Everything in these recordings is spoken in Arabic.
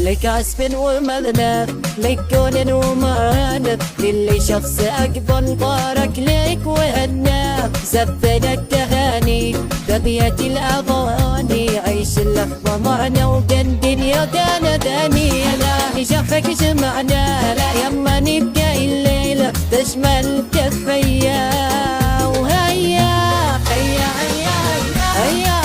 لك عزف ومذنب، لك كون ومعنب، للي شخص أقبل بارك لك وهنب. زبدك تهاني تبيت الأغاني، عيش اللحظة معنا وكان دنيا دانا داني. لا شافك جمعنا، لا يما نبقى الليلة تشمل كفيا. وهيا هيا هيا هيا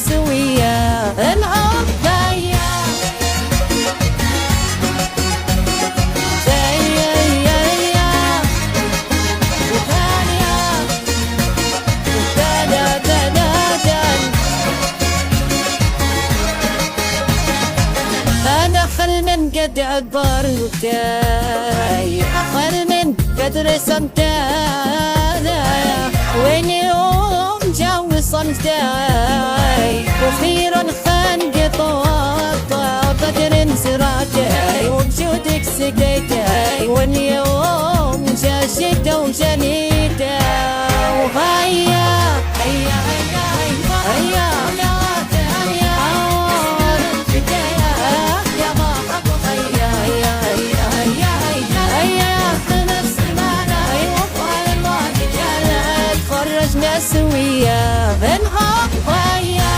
سوية العب هيا هيا هيا وثانية أنا خل من قد عبرتي، خل من قد رسمتي، وين يوم جو صنتي، وخيرا خان قطاطا بدر زرعتي، وبجودك سقيتي، واليوم جا شتا وجنيتا. وهيا هيا هيا هيا سوية بنها ويا.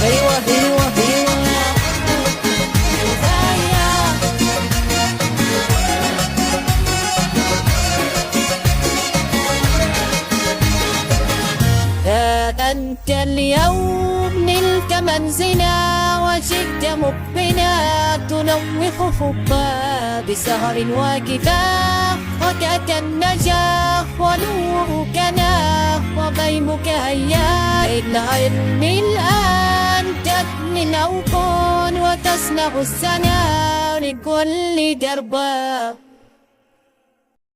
أيوة أيوة أيوة أنت اليوم نلت منزنا، وجدت مقبنا تنوخ حبا بسهر وكفاح، وكأت النجاح ونورك ناح، وغيمك هيا العلم الآن تبني الأوقون، وتصنع السنا لكل دربا.